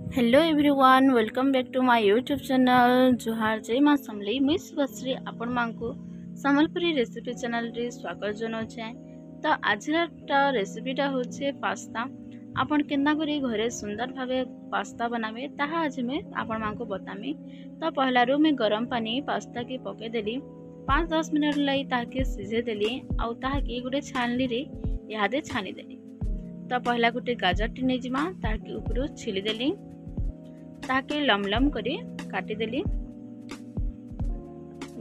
Hello everyone, welcome back to my YouTube channel. जुहार जय माँ समलेई मुई शुभश्री आपण मानकु संबलपुरी रेसिपी चैनल रे स्वागत जनाऊे। तो आज रेसिपीटा होचे पास्ता। आपण केन्ना करी घरे सुंदर भावे पास्ता बनावे ताहा आज मैं आपण मानकु बतामी। तो पहलारू मैं गरम पानी पास्ता के पके देली 5-10 मिनट लई ताके सिझे देली आउ ताहाके गुटे छानली रे इहादे छानी देली। तो पहला गुटे गाजर टी नै जिमा ताके ऊपर छिली देली ताके लम करी काटी देली।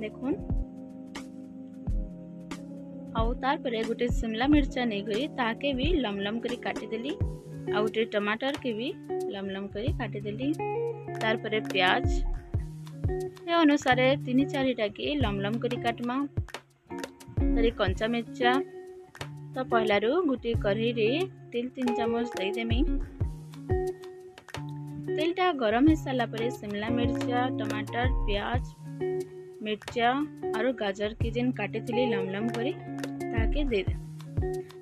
देखुन आउ तार परे गुटे शिमला मिर्चा नहीं करी ताके भी लम करी काटी देली। आउ गुटे टमाटर के भी लम करी काटी देली। तार परे प्याज ए अनुसार 3-4 टा के लम करी काटमा। तारी कंचा मिर्चा तो पहलारू गुटे कढ़ई रे तेल 3 चम्मच दे देमी। तेलटा गरम हो सारा पर शिमला मिर्चा, टमाटर, प्याज, मिर्चा और गाजर के जेन काटी थी लम करी ताके दे दे।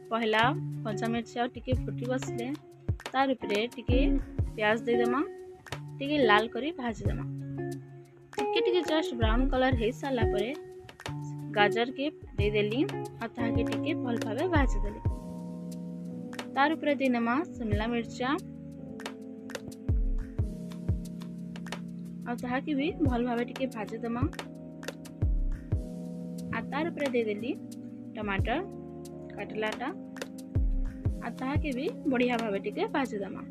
पहला कंचा मिर्चा टिके फुटी बसले तार उपरे टिके प्याज दे देमा, टिके लाल करी भाजी देमा। टिके जस्ट ब्राउन कलर हो सारा पर गाजर के दे देली और ताके टिके भल भावे भाजी देली। तार उपरे दे देमा शिमला मिर्चा और ताहाके भी भल भावे टिके भाजी देमा। आ तार उपरे दे देली टमाटर काटलाटा आ ताहाके भी बढ़िया भावे टिके भाजी देमा।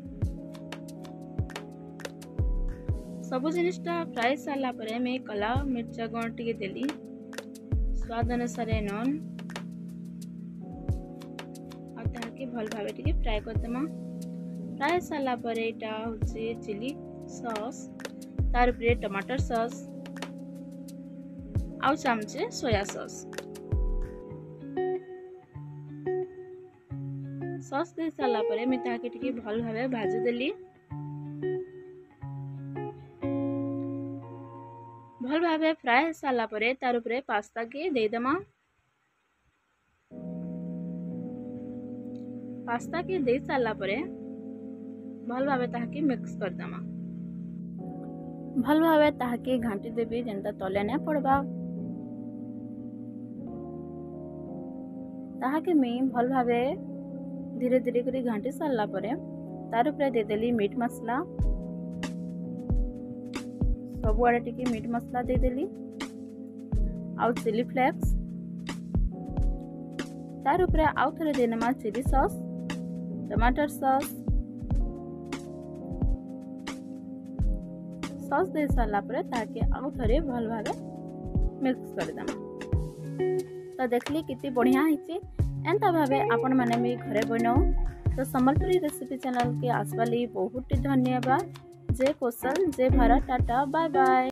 सब जिनिसटा फ्राई सारा परे मैं कला मिर्चा गुण टिके देली, स्वाद अनुसार नून और ताहाके भल भावे टिके फ्राई कर देमा। फ्राई सारा परे एटा होचे चिली सॉस, तार उपरे टमाटर सॉस आउ चमचे सोया सॉस दे सारा परे मैं ताके टिके भल भावे भाजी देली। भल भावे फ्राई सारा परे तार उपरे पास्ता के दे देमा। पास्ता के दे सारा परे भल भावे ताके मिक्स कर देमा। भल भावे ताहाके घांटी देबी जेनता तले नहीं पड़वा। ताहाके मैं भल भावे धीरे धीरे करी घांटी सारला परे तार उपरे दे देली मीट मसला। सब आड़े टिके मीट मसला दे देली आउ चिली फ्लेक्स। तार उपरे आउ थोड़े देनमा चिली सॉस, टमाटर सॉस दे सारा पर ताके आउ थरे भल भावे मिक्स कर देमा। तो देखली कितनी बढ़िया हिची। एंता भावे आपण माने भी घरे बनाओ। तो संबलपुरी रेसिपी चैनल के आसवाली बहुत धन्यवाद। जय कौशल, जय भारत, टाटा, बाय बाय।